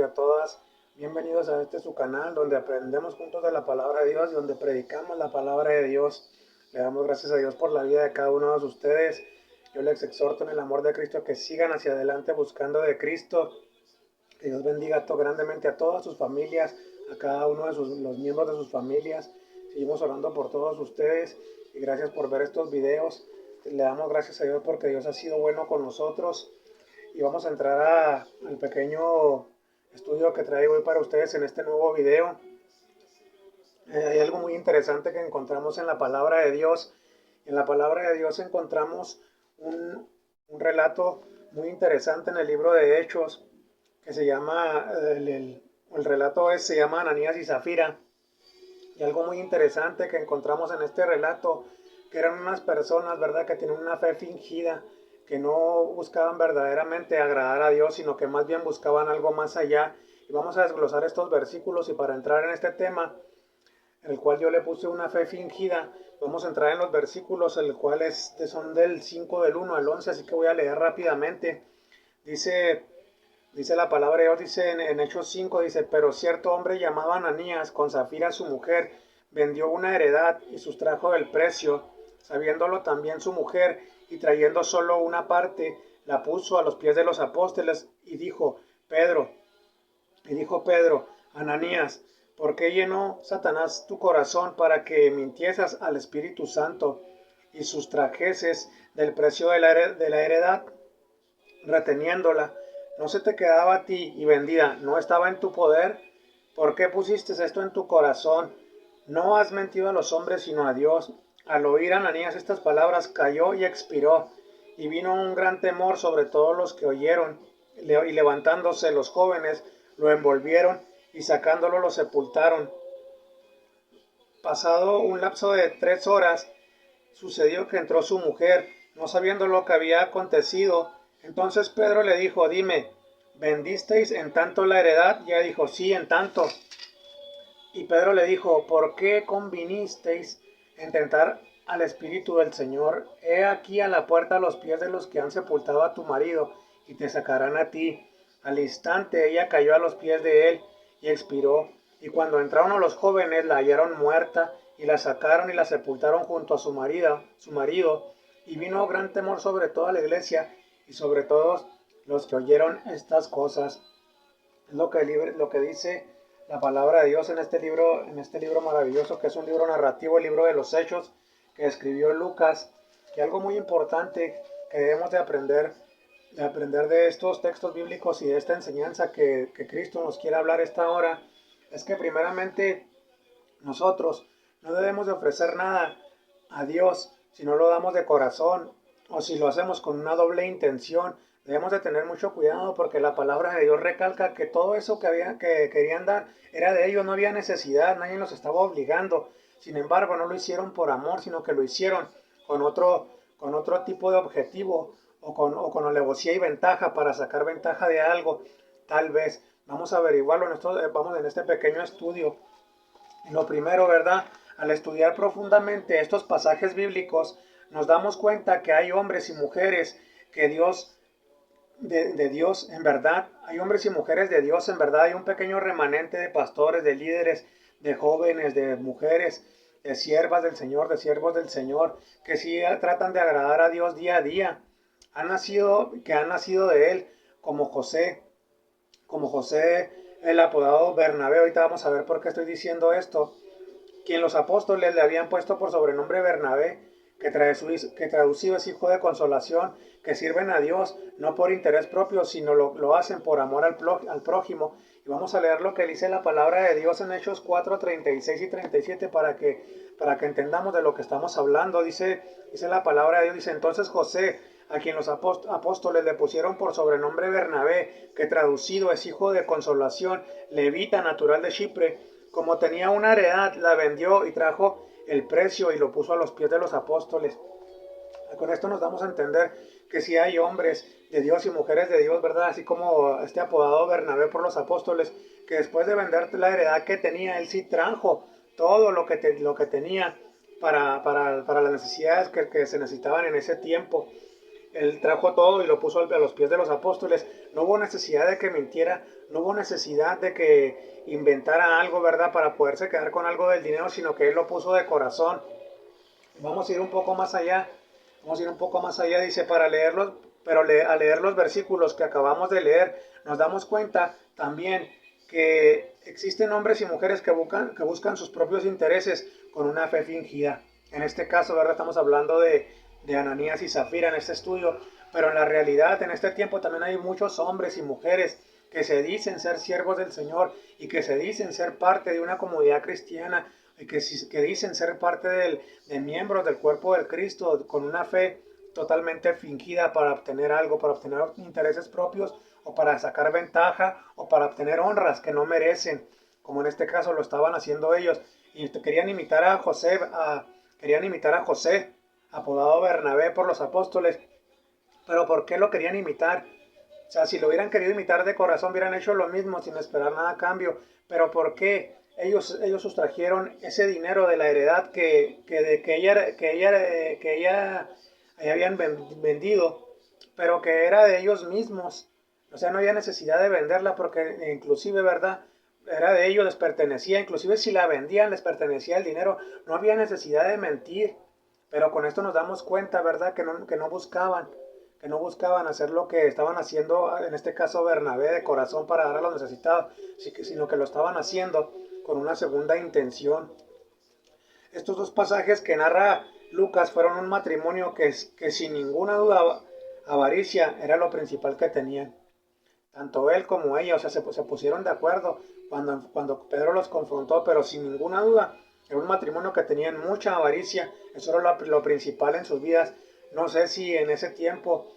y a todas. Bienvenidos a este su canal donde aprendemos juntos de la palabra de Dios y donde predicamos la palabra de Dios. Le damos gracias a Dios por la vida de cada uno de ustedes. Yo les exhorto en el amor de Cristo que sigan hacia adelante buscando de Cristo. Que Dios bendiga grandemente a todas sus familias, a cada uno de los miembros de sus familias. Seguimos orando por todos ustedes y gracias por ver estos videos. Le damos gracias a Dios porque Dios ha sido bueno con nosotros. Y vamos a entrar al pequeño estudio que traigo hoy para ustedes en este nuevo video. Hay algo muy interesante que encontramos en la palabra de Dios. En la palabra de Dios encontramos un relato muy interesante en el libro de Hechos que se llama, el relato se llama Ananías y Zafira. Y algo muy interesante que encontramos en este relato, que eran unas personas, ¿verdad?, que tienen una fe fingida, que no buscaban verdaderamente agradar a Dios, sino que más bien buscaban algo más allá. Y vamos a desglosar estos versículos y para entrar en este tema, el cual yo le puse una fe fingida, vamos a entrar en los versículos, el cual son del 5 del 1 al 11, así que voy a leer rápidamente. Dice la palabra de Dios, dice en Hechos 5, dice, pero cierto hombre llamado Ananías, con Zafira su mujer, vendió una heredad y sustrajo del precio, sabiéndolo también su mujer, y trayendo solo una parte, la puso a los pies de los apóstoles, y dijo Pedro, Ananías, ¿por qué llenó Satanás tu corazón para que mintiesas al Espíritu Santo y sustrajeses del precio de la heredad, reteniéndola? ¿No se te quedaba a ti y vendida? ¿No estaba en tu poder? ¿Por qué pusiste esto en tu corazón? No has mentido a los hombres, sino a Dios. Al oír Ananías estas palabras, cayó y expiró, y vino un gran temor sobre todos los que oyeron, y levantándose los jóvenes, lo envolvieron, y sacándolo lo sepultaron. Pasado un lapso de 3 horas, sucedió que entró su mujer, no sabiendo lo que había acontecido. Entonces Pedro le dijo, dime, ¿vendisteis en tanto la heredad? Y ella dijo, sí, en tanto. Y Pedro le dijo, ¿por qué convinisteis en tentar al Espíritu del Señor? He aquí a la puerta a los pies de los que han sepultado a tu marido, y te sacarán a ti. Al instante ella cayó a los pies de él y expiró. Y cuando entraron los jóvenes la hallaron muerta, y la sacaron y la sepultaron junto a su marido. Y vino gran temor sobre toda la iglesia y sobre todos los que oyeron estas cosas. Es lo que dice la palabra de Dios en este libro maravilloso, que es un libro narrativo, el libro de los Hechos, que escribió Lucas. Y algo muy importante que debemos de aprender de estos textos bíblicos y de esta enseñanza que Cristo nos quiere hablar esta hora, es que primeramente nosotros no debemos de ofrecer nada a Dios si no lo damos de corazón o si lo hacemos con una doble intención. Debemos de tener mucho cuidado porque la palabra de Dios recalca que todo eso que querían dar era de ellos, no había necesidad, nadie los estaba obligando. Sin embargo, no lo hicieron por amor, sino que lo hicieron con otro tipo de objetivo o con alevosía y ventaja para sacar ventaja de algo. Tal vez vamos a averiguarlo vamos en este pequeño estudio. Lo primero, ¿verdad? Al estudiar profundamente estos pasajes bíblicos, nos damos cuenta que hay hombres y mujeres que de Dios, en verdad, hay hombres y mujeres de Dios, en verdad, hay un pequeño remanente de pastores, de líderes, de jóvenes, de mujeres, de siervas del Señor, de siervos del Señor, que sí tratan de agradar a Dios día a día. Han nacido de Él, como José, el apodado Bernabé. Ahorita vamos a ver por qué estoy diciendo esto. Quien los apóstoles le habían puesto por sobrenombre Bernabé, que traducido es hijo de consolación, que sirven a Dios no por interés propio, sino lo hacen por amor al prójimo. Y vamos a leer lo que dice la palabra de Dios en Hechos 4, 36 y 37 para que entendamos de lo que estamos hablando. Dice la palabra de Dios, dice, entonces José, a quien los apóstoles le pusieron por sobrenombre Bernabé, que traducido es hijo de consolación, levita natural de Chipre, como tenía una heredad, la vendió y trajo el precio y lo puso a los pies de los apóstoles. Con esto nos damos a entender que si hay hombres de Dios y mujeres de Dios, ¿verdad? Así como este apodado Bernabé por los apóstoles, que después de vender la heredad que tenía, él sí trajo todo lo que tenía para las necesidades que se necesitaban en ese tiempo. Él trajo todo y lo puso a los pies de los apóstoles. No hubo necesidad de que mintiera, no hubo necesidad de que inventara algo, ¿verdad? Para poderse quedar con algo del dinero, sino que él lo puso de corazón. Vamos a ir un poco más allá. Vamos a ir un poco más allá, dice, para leerlos, pero al leer los versículos que acabamos de leer, nos damos cuenta también que existen hombres y mujeres que buscan sus propios intereses con una fe fingida. En este caso, ¿verdad? Estamos hablando de Ananías y Zafira en este estudio, pero en la realidad, en este tiempo también hay muchos hombres y mujeres que se dicen ser siervos del Señor y que se dicen ser parte de una comunidad cristiana y que dicen ser parte de miembros del cuerpo del Cristo con una fe totalmente fingida para obtener algo, para obtener intereses propios o para sacar ventaja o para obtener honras que no merecen, como en este caso lo estaban haciendo ellos. Y querían imitar a José, apodado Bernabé por los apóstoles. Pero ¿por qué lo querían imitar? O sea, si lo hubieran querido imitar de corazón, hubieran hecho lo mismo sin esperar nada a cambio. Pero ¿por qué? Ellos sustrajeron ese dinero de la heredad que ella habían vendido, pero que era de ellos mismos. O sea, no había necesidad de venderla porque inclusive, ¿verdad? Era de ellos, les pertenecía. Inclusive si la vendían, les pertenecía el dinero. No había necesidad de mentir. Pero con esto nos damos cuenta, ¿verdad? Que no buscaban hacer lo que estaban haciendo, en este caso Bernabé, de corazón para dar a los necesitados, sino que lo estaban haciendo con una segunda intención. Estos dos pasajes que narra Lucas fueron un matrimonio que sin ninguna duda avaricia era lo principal que tenían. Tanto él como ella, o sea, se pusieron de acuerdo cuando Pedro los confrontó, pero sin ninguna duda era un matrimonio que tenían mucha avaricia. Eso era lo principal en sus vidas. No sé si en ese tiempo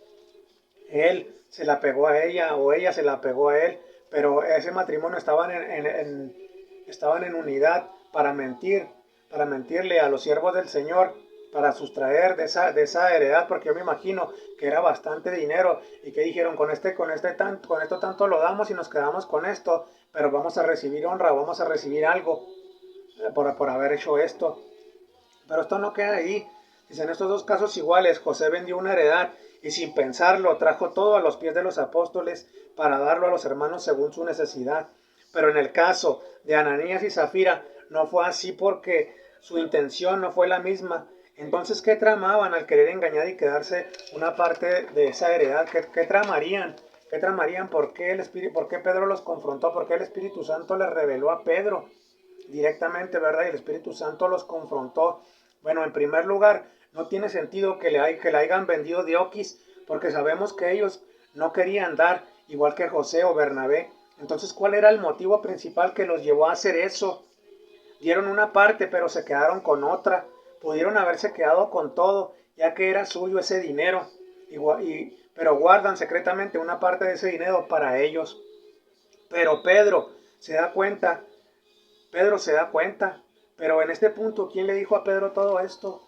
él se la pegó a ella o ella se la pegó a él, pero ese matrimonio estaban en unidad para mentirle a los siervos del Señor, para sustraer de esa heredad, porque yo me imagino que era bastante dinero y que dijeron con esto tanto lo damos y nos quedamos con esto, pero vamos a recibir honra, vamos a recibir algo por haber hecho esto. Pero esto no queda ahí. Dice, en estos dos casos iguales, José vendió una heredad y sin pensarlo trajo todo a los pies de los apóstoles para darlo a los hermanos según su necesidad. Pero en el caso de Ananías y Zafira no fue así porque su intención no fue la misma. Entonces, ¿qué tramaban al querer engañar y quedarse una parte de esa heredad? ¿Qué tramarían? ¿Qué tramarían? ¿Por qué Pedro los confrontó? ¿Por qué el Espíritu Santo les reveló a Pedro directamente, ¿verdad? Y el Espíritu Santo los confrontó. Bueno, en primer lugar, no tiene sentido que le hayan vendido diokis, porque sabemos que ellos no querían dar, igual que José o Bernabé. Entonces, ¿cuál era el motivo principal que los llevó a hacer eso? Dieron una parte, pero se quedaron con otra. Pudieron haberse quedado con todo, ya que era suyo ese dinero. Pero guardan secretamente una parte de ese dinero para ellos. Pero se da cuenta Pedro se da cuenta, pero en este punto, ¿quién le dijo a Pedro todo esto?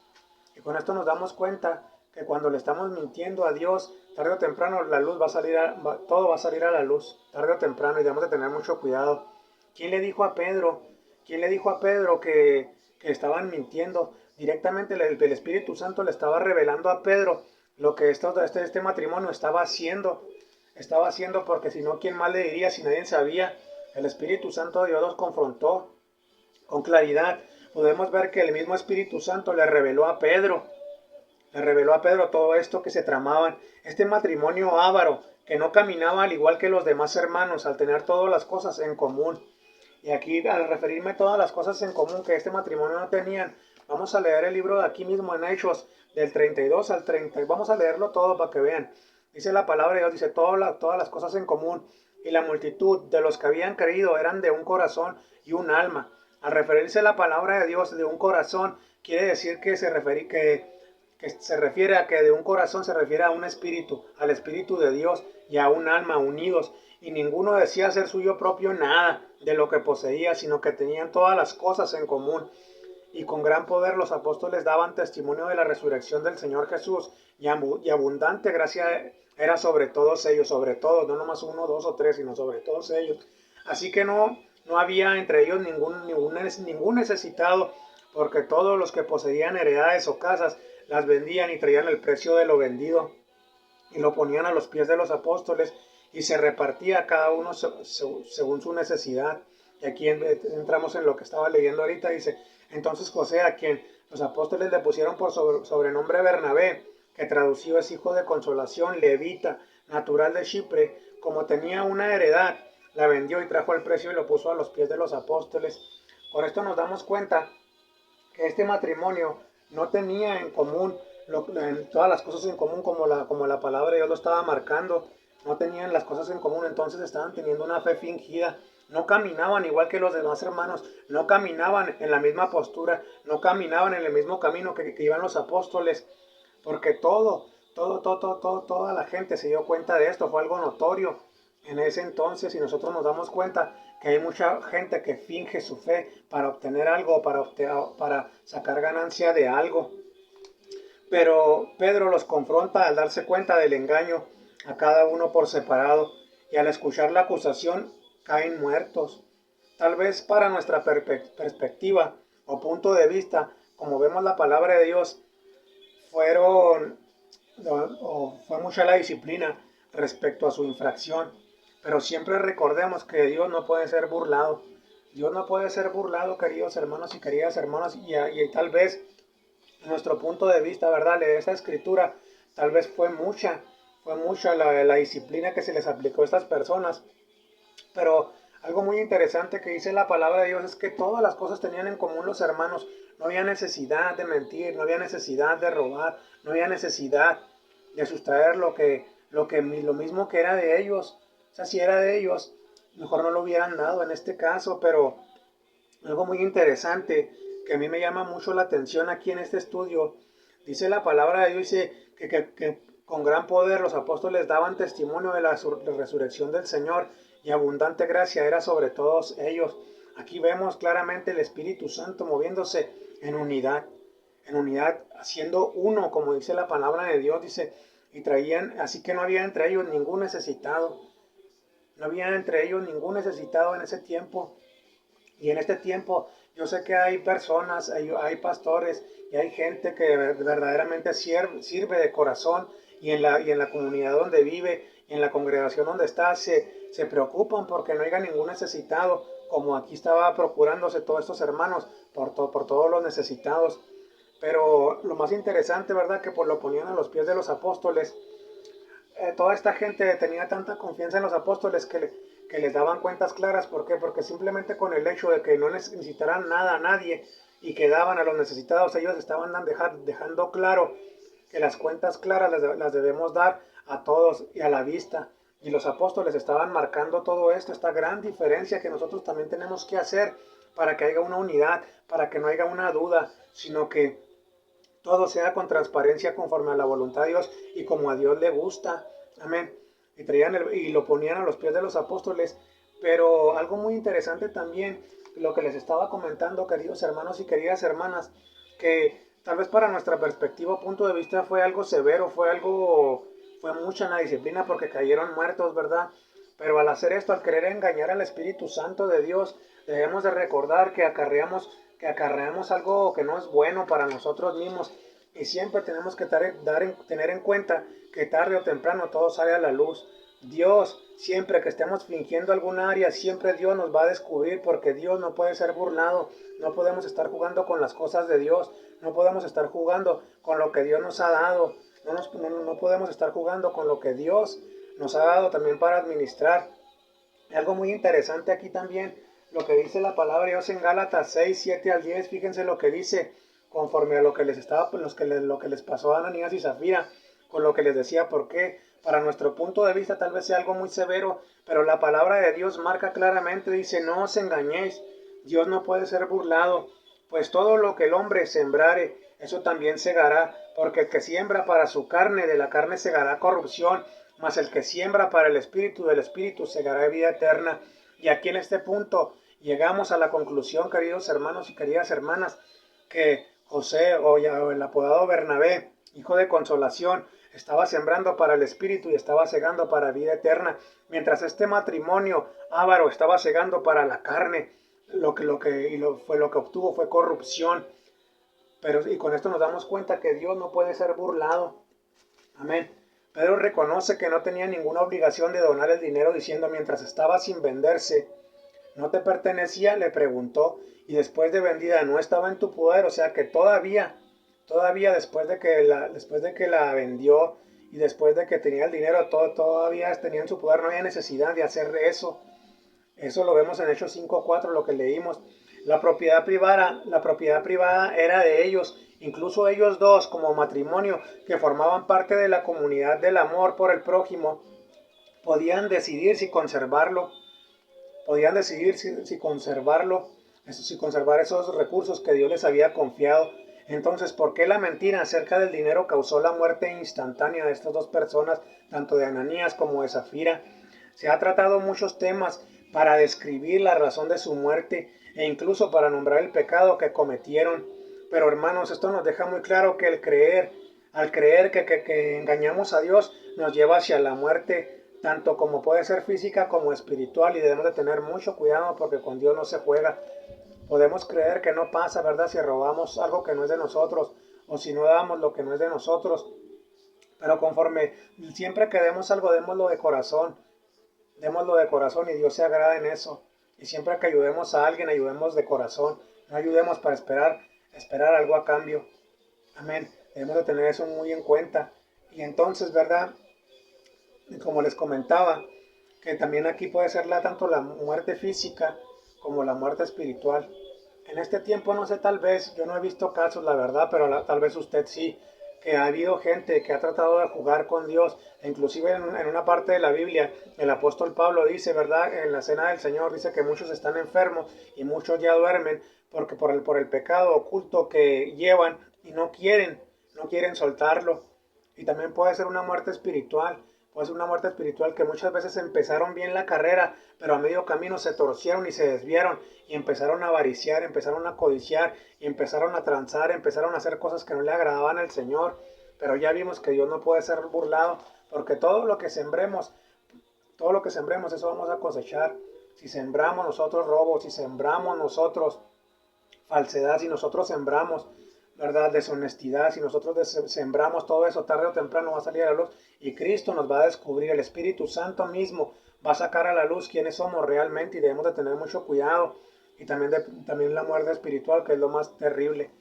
Y con esto nos damos cuenta que cuando le estamos mintiendo a Dios, tarde o temprano la luz todo va a salir a la luz, tarde o temprano, y debemos de tener mucho cuidado. ¿Quién le dijo a Pedro? ¿Quién le dijo a Pedro que estaban mintiendo? Directamente el Espíritu Santo le estaba revelando a Pedro lo que este matrimonio estaba haciendo. Estaba haciendo porque si no, ¿quién más le diría si nadie sabía? El Espíritu Santo de Dios los confrontó con claridad. Podemos ver que el mismo Espíritu Santo le reveló a Pedro todo esto que se tramaban, este matrimonio avaro que no caminaba al igual que los demás hermanos al tener todas las cosas en común. Y aquí, al referirme a todas las cosas en común que este matrimonio no tenían, vamos a leer el libro de aquí mismo en Hechos, del 32 al 30, vamos a leerlo todo para que vean. Dice la palabra de Dios, dice todas las cosas en común, y la multitud de los que habían creído eran de un corazón y un alma. Al referirse a la palabra de Dios de un corazón, quiere decir que se refiere a que de un corazón se refiere a un espíritu, al espíritu de Dios y a un alma unidos. Y ninguno decía ser suyo propio nada de lo que poseía, sino que tenían todas las cosas en común. Y con gran poder los apóstoles daban testimonio de la resurrección del Señor Jesús, y abundante gracia era sobre todos ellos, sobre todos, no nomás uno, dos o tres, sino sobre todos ellos. Así que no había entre ellos ningún necesitado, porque todos los que poseían heredades o casas las vendían y traían el precio de lo vendido y lo ponían a los pies de los apóstoles, y se repartía a cada uno según su necesidad. Y aquí entramos en lo que estaba leyendo ahorita, dice, entonces José, a quien los apóstoles le pusieron por sobrenombre Bernabé, que traducido es hijo de consolación, levita, natural de Chipre, como tenía una heredad, la vendió y trajo el precio y lo puso a los pies de los apóstoles. Por esto nos damos cuenta que este matrimonio no tenía en común todas las cosas en común como la palabra de Dios lo estaba marcando. No tenían las cosas en común, entonces estaban teniendo una fe fingida. No caminaban igual que los demás hermanos, no caminaban en la misma postura, no caminaban en el mismo camino que iban los apóstoles, porque toda la gente se dio cuenta de esto, fue algo notorio en ese entonces, y nosotros nos damos cuenta que hay mucha gente que finge su fe para obtener algo, para sacar ganancia de algo. Pero Pedro los confronta al darse cuenta del engaño a cada uno por separado, y al escuchar la acusación caen muertos. Tal vez para nuestra perspectiva o punto de vista, como vemos la palabra de Dios, fue mucha la disciplina respecto a su infracción. Pero siempre recordemos que Dios no puede ser burlado. Dios no puede ser burlado, queridos hermanos y queridas hermanas, y tal vez nuestro punto de vista, ¿verdad? De esa escritura, tal vez fue mucha la disciplina que se les aplicó a estas personas. Pero algo muy interesante que dice la palabra de Dios es que todas las cosas tenían en común los hermanos. No había necesidad de mentir, no había necesidad de robar, no había necesidad de sustraer lo mismo que era de ellos. O sea, si era de ellos, mejor no lo hubieran dado en este caso, pero algo muy interesante que a mí me llama mucho la atención aquí en este estudio, dice la palabra de Dios, dice que con gran poder los apóstoles daban testimonio de la resurrección del Señor, y abundante gracia era sobre todos ellos. Aquí vemos claramente el Espíritu Santo moviéndose en unidad, haciendo uno, como dice la palabra de Dios, dice, y traían, así que no había entre ellos ningún necesitado, no había entre ellos ningún necesitado en ese tiempo. Y en este tiempo yo sé que hay personas, hay pastores y hay gente que verdaderamente sirve de corazón, y en la comunidad donde vive, y en la congregación donde está, se preocupan porque no haya ningún necesitado, como aquí estaba procurándose todos estos hermanos por todos los necesitados. Pero lo más interesante, ¿verdad?, que lo ponían a los pies de los apóstoles. Toda esta gente tenía tanta confianza en los apóstoles que les daban cuentas claras. ¿Por qué? Porque simplemente con el hecho de que no necesitaran nada a nadie y que daban a los necesitados, ellos estaban dejando claro que las cuentas claras las debemos dar a todos y a la vista. Y los apóstoles estaban marcando todo esto, esta gran diferencia que nosotros también tenemos que hacer para que haya una unidad, para que no haya una duda, sino que todo sea con transparencia conforme a la voluntad de Dios y como a Dios le gusta. Amén. Y lo ponían a los pies de los apóstoles. Pero algo muy interesante también, lo que les estaba comentando, queridos hermanos y queridas hermanas, que tal vez para nuestra perspectiva o punto de vista fue algo severo, fue mucha la disciplina porque cayeron muertos, ¿verdad? Pero al hacer esto, al querer engañar al Espíritu Santo de Dios, debemos de recordar que acarreamos algo que no es bueno para nosotros mismos, y siempre tenemos que tener en cuenta que tarde o temprano todo sale a la luz. Dios, siempre que estemos fingiendo alguna área, siempre Dios nos va a descubrir, porque Dios no puede ser burlado. No podemos estar jugando con las cosas de Dios, no podemos estar jugando con lo que Dios nos ha dado, no podemos estar jugando con lo que Dios nos ha dado también para administrar. Algo muy interesante aquí también, lo que dice la palabra de Dios en Gálatas 6, 7 al 10, fíjense lo que dice, conforme a lo que lo que les pasó a Ananías y Zafira, con lo que les decía. ¿Por qué? Para nuestro punto de vista tal vez sea algo muy severo, pero la palabra de Dios marca claramente, dice, no os engañéis, Dios no puede ser burlado, pues todo lo que el hombre sembrare, eso también segará, porque el que siembra para su carne, de la carne segará corrupción, mas el que siembra para el Espíritu, del Espíritu segará vida eterna. Y aquí en este punto llegamos a la conclusión, queridos hermanos y queridas hermanas, que José, o el apodado Bernabé, hijo de consolación, estaba sembrando para el Espíritu y estaba segando para vida eterna, mientras este matrimonio avaro estaba segando para la carne. Lo que obtuvo fue corrupción. Y con esto nos damos cuenta que Dios no puede ser burlado. Amén. Pedro reconoce que no tenía ninguna obligación de donar el dinero, diciendo: mientras estaba sin venderse, ¿no te pertenecía? Le preguntó. Y después de vendida, ¿no estaba en tu poder? O sea que todavía después de que la vendió y después de que tenía el dinero, todavía tenía en su poder, no había necesidad de hacer eso. Eso lo vemos en Hechos 5:4, lo que leímos. La propiedad privada era de ellos. Incluso ellos dos, como matrimonio, que formaban parte de la comunidad del amor por el prójimo, podían decidir si conservarlo, si conservarlo, si conservar esos recursos que Dios les había confiado. Entonces, ¿por qué la mentira acerca del dinero causó la muerte instantánea de estas dos personas, tanto de Ananías como de Zafira? Se ha tratado muchos temas para describir la razón de su muerte e incluso para nombrar el pecado que cometieron. Pero hermanos, esto nos deja muy claro que al creer que engañamos a Dios, nos lleva hacia la muerte, tanto como puede ser física como espiritual, y debemos de tener mucho cuidado porque con Dios no se juega. Podemos creer que no pasa, ¿verdad? Si robamos algo que no es de nosotros o si no damos lo que no es de nosotros. Pero conforme siempre que demos algo, démoslo de corazón. Démoslo de corazón y Dios se agrada en eso. Y siempre que ayudemos a alguien, ayudemos de corazón. No ayudemos para esperar algo a cambio. Amén. Debemos de tener eso muy en cuenta. Y entonces, ¿verdad? Como les comentaba, que también aquí puede ser tanto la muerte física como la muerte espiritual. En este tiempo, no sé, tal vez, yo no he visto casos, la verdad, pero tal vez usted sí, que ha habido gente que ha tratado de jugar con Dios, e inclusive en una parte de la Biblia, el apóstol Pablo dice, ¿verdad? En la cena del Señor dice que muchos están enfermos y muchos ya duermen porque por el pecado oculto que llevan y no quieren soltarlo. Y también puede ser una muerte espiritual. Puede ser una muerte espiritual que muchas veces empezaron bien la carrera, pero a medio camino se torcieron y se desviaron y empezaron a avariciar, empezaron a codiciar y empezaron a transar, empezaron a hacer cosas que no le agradaban al Señor. Pero ya vimos que Dios no puede ser burlado, porque todo lo que sembremos, eso vamos a cosechar. Si sembramos nosotros robo, si sembramos nosotros falsedad, si nosotros sembramos, ¿verdad? Deshonestidad, si nosotros sembramos todo eso, tarde o temprano va a salir a la luz y Cristo nos va a descubrir, el Espíritu Santo mismo va a sacar a la luz quiénes somos realmente y debemos de tener mucho cuidado. Y también la muerte espiritual, que es lo más terrible.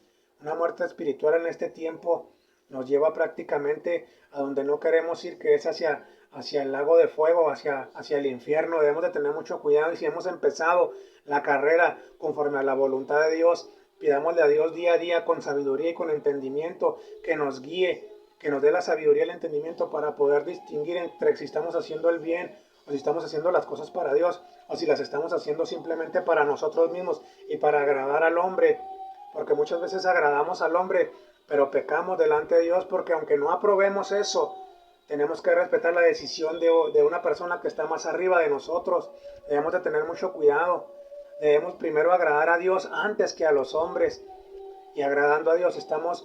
Una muerte espiritual en este tiempo nos lleva prácticamente a donde no queremos ir, que es hacia el lago de fuego, hacia el infierno. Debemos de tener mucho cuidado y si hemos empezado la carrera conforme a la voluntad de Dios, pidámosle a Dios día a día con sabiduría y con entendimiento que nos guíe, que nos dé la sabiduría y el entendimiento para poder distinguir entre si estamos haciendo el bien o si estamos haciendo las cosas para Dios o si las estamos haciendo simplemente para nosotros mismos y para agradar al hombre, porque muchas veces agradamos al hombre pero pecamos delante de Dios, porque aunque no aprobemos eso, tenemos que respetar la decisión de una persona que está más arriba de nosotros. Debemos de tener mucho cuidado. Debemos primero agradar a Dios antes que a los hombres. Y agradando a Dios estamos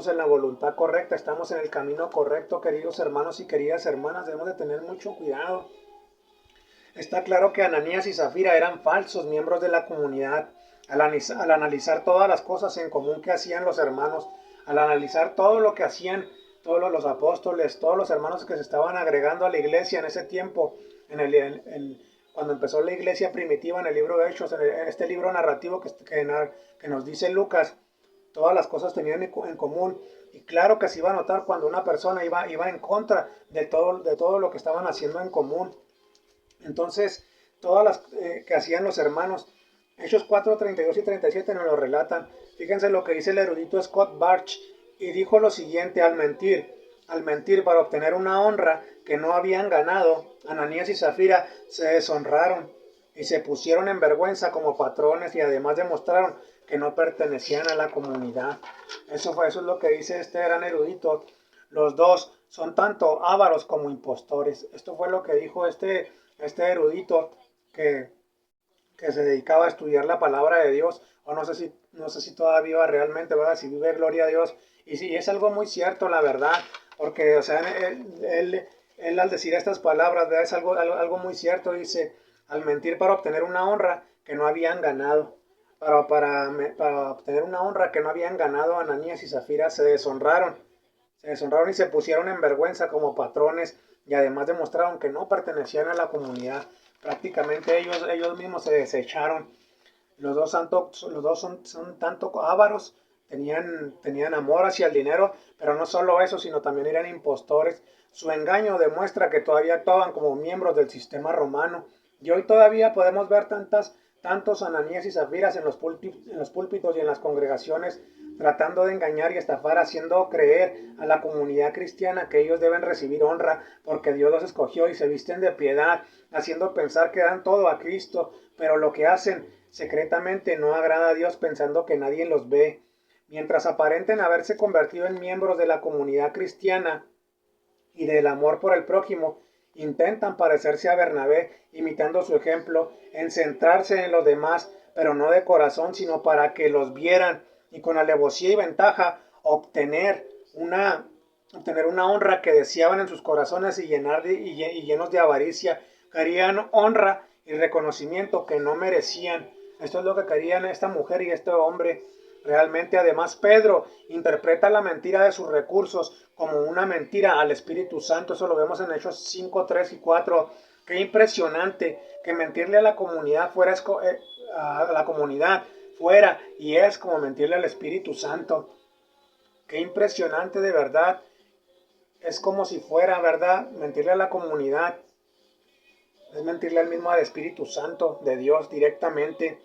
en la voluntad correcta, estamos en el camino correcto, queridos hermanos y queridas hermanas. Debemos de tener mucho cuidado. Está claro que Ananías y Zafira eran falsos miembros de la comunidad. Al analizar todas las cosas en común que hacían los hermanos, al analizar todo lo que hacían todos los apóstoles, todos los hermanos que se estaban agregando a la iglesia en ese tiempo, cuando empezó la iglesia primitiva en el libro de Hechos, en este libro narrativo que nos dice Lucas, todas las cosas tenían en común. Y claro que se iba a notar cuando una persona iba en contra de todo lo que estaban haciendo en común. Entonces, todas las que hacían los hermanos, Hechos 4, 32 y 37 nos lo relatan. Fíjense lo que dice el erudito Scott Barch, y dijo lo siguiente: al mentir para obtener una honra que no habían ganado, Ananías y Zafira se deshonraron y se pusieron en vergüenza como patrones y además demostraron que no pertenecían a la comunidad. Eso es lo que dice este gran erudito. Los dos son tanto ávaros como impostores. Esto fue lo que dijo este erudito que se dedicaba a estudiar la palabra de Dios, o no sé si todavía viva realmente, ¿verdad? Si vive, gloria a Dios. Y sí, es algo muy cierto, la verdad, porque, o sea, él al decir estas palabras, ¿verdad? Es algo muy cierto, dice: al mentir para obtener una honra que no habían ganado. Para obtener una honra que no habían ganado, Ananías y Zafira se deshonraron Se deshonraron y se pusieron en vergüenza como patrones y además demostraron que no pertenecían a la comunidad. Prácticamente ellos mismos se desecharon. Los dos son tanto ávaros, tenían amor hacia el dinero, pero no solo eso, sino también eran impostores. Su engaño demuestra que todavía actuaban como miembros del sistema romano. Y hoy todavía podemos ver tantos Ananías y Zafiras en los púlpitos y en las congregaciones, tratando de engañar y estafar, haciendo creer a la comunidad cristiana que ellos deben recibir honra porque Dios los escogió y se visten de piedad, haciendo pensar que dan todo a Cristo, pero lo que hacen secretamente no agrada a Dios, pensando que nadie los ve. Mientras aparenten haberse convertido en miembros de la comunidad cristiana y del amor por el prójimo, intentan parecerse a Bernabé, imitando su ejemplo, en centrarse en los demás, pero no de corazón, sino para que los vieran y con alevosía y ventaja obtener una honra que deseaban en sus corazones y llenos de avaricia. Querían honra y reconocimiento que no merecían. Esto es lo que querían esta mujer y este hombre. Realmente, además, Pedro interpreta la mentira de sus recursos como una mentira al Espíritu Santo. Eso lo vemos en Hechos 5, 3 y 4. Qué impresionante que mentirle a la comunidad fuera y es como mentirle al Espíritu Santo. Qué impresionante de verdad. Es como si fuera, ¿verdad? Mentirle a la comunidad. Es mentirle al Espíritu Santo de Dios directamente.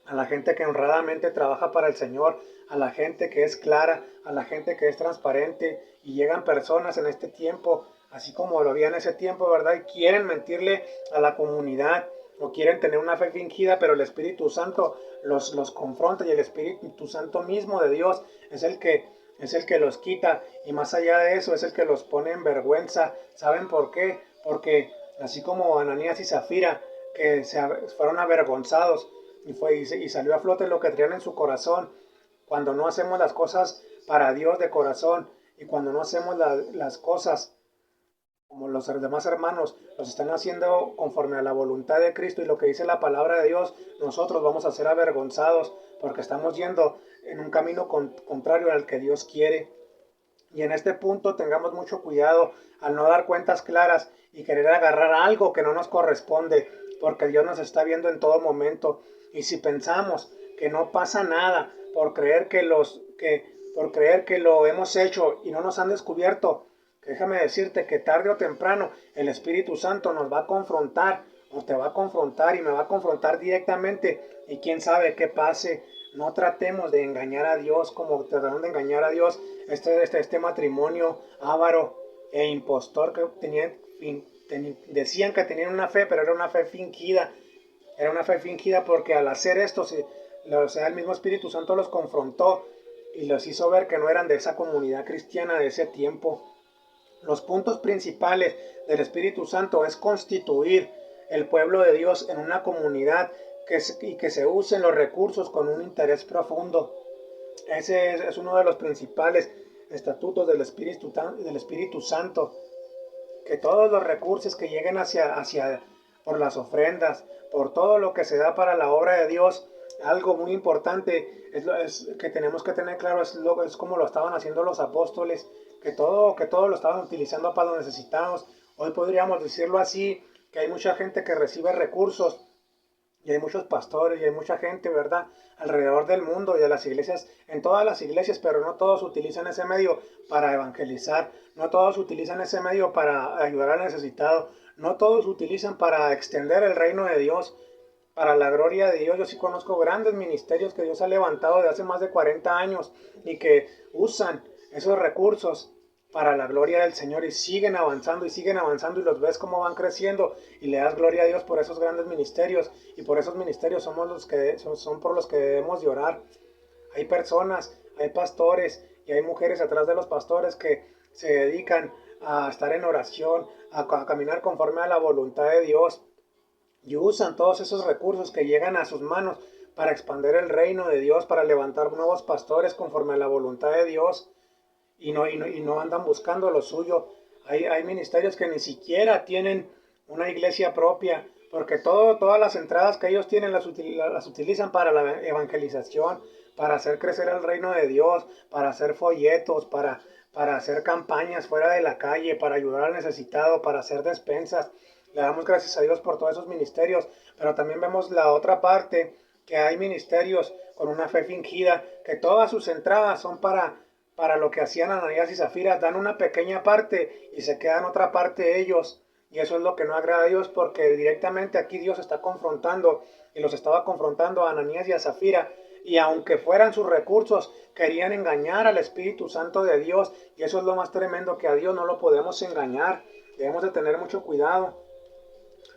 A la gente que honradamente trabaja para el Señor, a la gente que es clara, a la gente que es transparente, y llegan personas en este tiempo, así como lo había en ese tiempo, ¿verdad? Y quieren mentirle a la comunidad o quieren tener una fe fingida, pero el Espíritu Santo los confronta y el Espíritu Santo mismo de Dios es el que los quita y más allá de eso es el que los pone en vergüenza. ¿Saben por qué? Porque así como Ananías y Zafira, que fueron avergonzados, y salió a flote lo que traían en su corazón. Cuando no hacemos las cosas para Dios de corazón y cuando no hacemos las cosas como los demás hermanos los están haciendo conforme a la voluntad de Cristo y lo que dice la palabra de Dios, nosotros vamos a ser avergonzados porque estamos yendo en un camino contrario al que Dios quiere. Y en este punto tengamos mucho cuidado al no dar cuentas claras y querer agarrar algo que no nos corresponde, porque Dios nos está viendo en todo momento. Y si pensamos que no pasa nada por creer que lo hemos hecho y no nos han descubierto, déjame decirte que tarde o temprano el Espíritu Santo nos va a confrontar o te va a confrontar y me va a confrontar directamente y quién sabe qué pase. No tratemos de engañar a Dios como trataron de engañar a Dios este matrimonio avaro e impostor que decían que tenían una fe, pero era una fe fingida. Era una fe fingida porque al hacer esto, el mismo Espíritu Santo los confrontó y los hizo ver que no eran de esa comunidad cristiana de ese tiempo. Los puntos principales del Espíritu Santo es constituir el pueblo de Dios en una comunidad y que se usen los recursos con un interés profundo. Ese es uno de los principales estatutos del Espíritu Santo, que todos los recursos que lleguen por las ofrendas, por todo lo que se da para la obra de Dios, algo muy importante es que tenemos que tener claro, es como lo estaban haciendo los apóstoles, que todo lo estaban utilizando para lo necesitados. Hoy podríamos decirlo así, que hay mucha gente que recibe recursos y hay muchos pastores y hay mucha gente, ¿verdad? Alrededor del mundo y de las iglesias, en todas las iglesias, pero no todos utilizan ese medio para evangelizar, no todos utilizan ese medio para ayudar al necesitado, no todos utilizan para extender el reino de Dios, para la gloria de Dios. Yo sí conozco grandes ministerios que Dios ha levantado de hace más de 40 años y que usan esos recursos para la gloria del Señor y siguen avanzando y los ves cómo van creciendo y le das gloria a Dios por esos grandes ministerios y por esos ministerios son por los que debemos de orar. Hay personas, hay pastores y hay mujeres atrás de los pastores que se dedican a estar en oración, a caminar conforme a la voluntad de Dios y usan todos esos recursos que llegan a sus manos para expandir el reino de Dios, para levantar nuevos pastores conforme a la voluntad de Dios y no andan buscando lo suyo. Hay ministerios que ni siquiera tienen una iglesia propia, porque todas las entradas que ellos tienen las utilizan para la evangelización, para hacer crecer el reino de Dios, para hacer folletos, para hacer campañas fuera de la calle, para ayudar al necesitado, para hacer despensas. Le damos gracias a Dios por todos esos ministerios, pero también vemos la otra parte, que hay ministerios con una fe fingida, que todas sus entradas son para lo que hacían Ananías y Zafira, dan una pequeña parte y se quedan otra parte ellos. Y eso es lo que no agrada a Dios, porque directamente aquí Dios está confrontando, y los estaba confrontando a Ananías y a Zafira, y aunque fueran sus recursos, querían engañar al Espíritu Santo de Dios, y eso es lo más tremendo, que a Dios no lo podemos engañar. Debemos de tener mucho cuidado.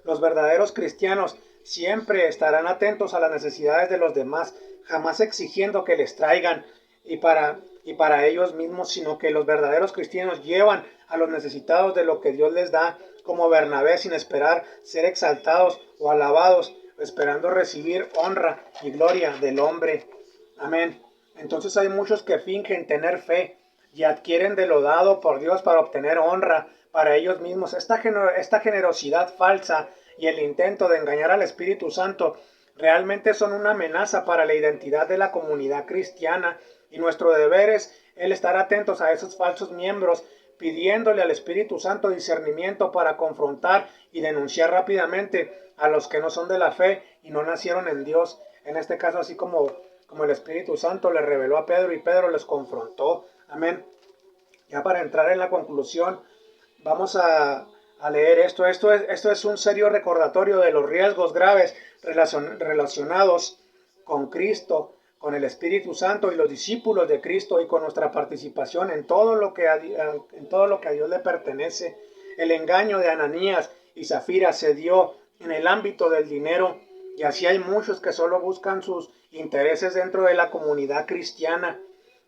Los verdaderos cristianos siempre estarán atentos a las necesidades de los demás, jamás exigiendo que les traigan y para ellos mismos, sino que los verdaderos cristianos llevan a los necesitados de lo que Dios les da, como Bernabé, sin esperar ser exaltados o alabados, esperando recibir honra y gloria del hombre. Amén. Entonces hay muchos que fingen tener fe y adquieren de lo dado por Dios para obtener honra para ellos mismos. Esta generosidad falsa y el intento de engañar al Espíritu Santo realmente son una amenaza para la identidad de la comunidad cristiana, y nuestro deber es el estar atentos a esos falsos miembros, pidiéndole al Espíritu Santo discernimiento para confrontar y denunciar rápidamente a los que no son de la fe y no nacieron en Dios. En este caso, así como el Espíritu Santo le reveló a Pedro y Pedro les confrontó. Amén. Ya para entrar en la conclusión, vamos a leer esto. Esto es un serio recordatorio de los riesgos graves relacionados con Cristo, con el Espíritu Santo y los discípulos de Cristo, y con nuestra participación en todo lo que a Dios le pertenece. El engaño de Ananías y Zafira se dio en el ámbito del dinero, y así hay muchos que solo buscan sus intereses dentro de la comunidad cristiana,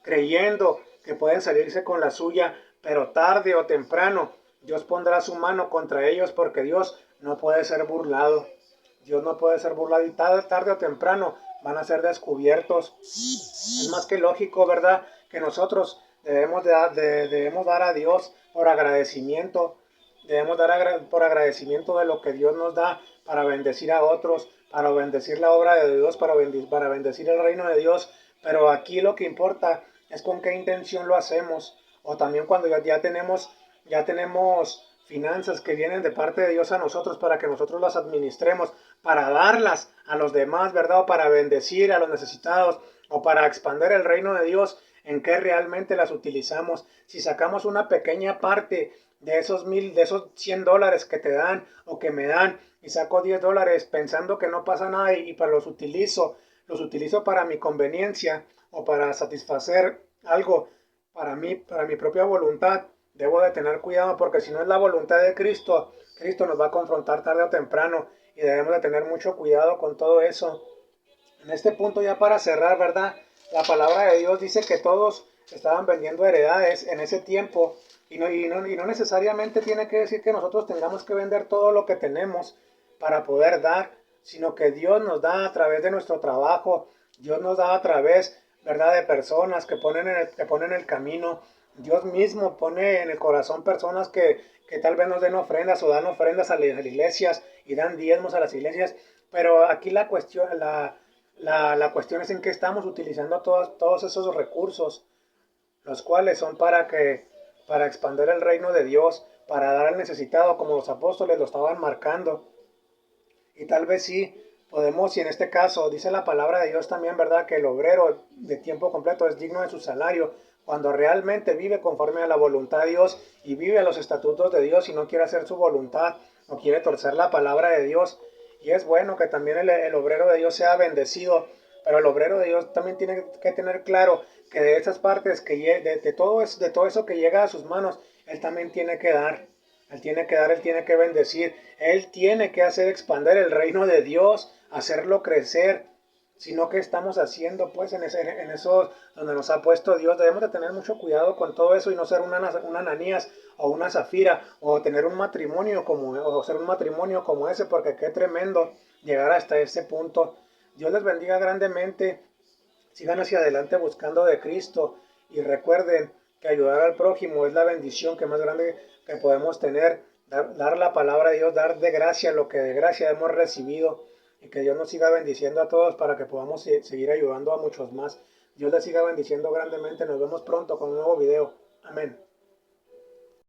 creyendo que pueden salirse con la suya, pero tarde o temprano Dios pondrá su mano contra ellos, porque Dios no puede ser burlado. Dios no puede ser burlado, y tarde o temprano van a ser descubiertos. Es más que lógico, ¿verdad?, que nosotros debemos dar a Dios por agradecimiento. Debemos dar por agradecimiento de lo que Dios nos da para bendecir a otros, para bendecir la obra de Dios, para bendecir el reino de Dios. Pero aquí lo que importa es con qué intención lo hacemos. O también cuando ya tenemos finanzas que vienen de parte de Dios a nosotros, para que nosotros las administremos, para darlas a los demás, ¿verdad? O para bendecir a los necesitados, o para expandir el reino de Dios. ¿En qué realmente las utilizamos? Si sacamos una pequeña parte de esos $100 que te dan o que me dan, y saco $10 pensando que no pasa nada, y para los utilizo para mi conveniencia o para satisfacer algo para mí, para mi propia voluntad, debo de tener cuidado, porque si no es la voluntad de Cristo, Cristo nos va a confrontar tarde o temprano, y debemos de tener mucho cuidado con todo eso. En este punto, ya para cerrar, ¿verdad?, la palabra de Dios dice que todos estaban vendiendo heredades en ese tiempo, y no necesariamente tiene que decir que nosotros tengamos que vender todo lo que tenemos para poder dar, sino que Dios nos da a través de nuestro trabajo. Dios nos da a través, ¿verdad?, de personas que ponen el camino. Dios mismo pone en el corazón personas que tal vez nos den ofrendas, o dan ofrendas a las iglesias, y dan diezmos a las iglesias. Pero aquí la cuestión es en qué estamos utilizando todos esos recursos, los cuales son para expandir el reino de Dios, para dar al necesitado, como los apóstoles lo estaban marcando. Y tal vez sí podemos, y en este caso dice la palabra de Dios también, ¿verdad?, que el obrero de tiempo completo es digno de su salario, cuando realmente vive conforme a la voluntad de Dios y vive a los estatutos de Dios, y no quiere hacer su voluntad, no quiere torcer la palabra de Dios. Y es bueno que también el obrero de Dios sea bendecido, pero el obrero de Dios también tiene que tener claro que de esas partes, de todo eso que llega a sus manos, él también tiene que dar. Él tiene que dar, él tiene que bendecir, él tiene que hacer expandir el reino de Dios, hacerlo crecer. Sino que estamos haciendo, pues, en eso donde nos ha puesto Dios. Debemos de tener mucho cuidado con todo eso, y no ser una Ananías o una Zafira, o tener un matrimonio o ser un matrimonio como ese, porque qué tremendo llegar hasta ese punto. Dios les bendiga grandemente. Sigan hacia adelante buscando de Cristo, y recuerden que ayudar al prójimo es la bendición que más grande que podemos tener. Dar la palabra de Dios, dar de gracia lo que de gracia hemos recibido, y que Dios nos siga bendiciendo a todos para que podamos seguir ayudando a muchos más. Dios les siga bendiciendo grandemente. Nos vemos pronto con un nuevo video. Amén.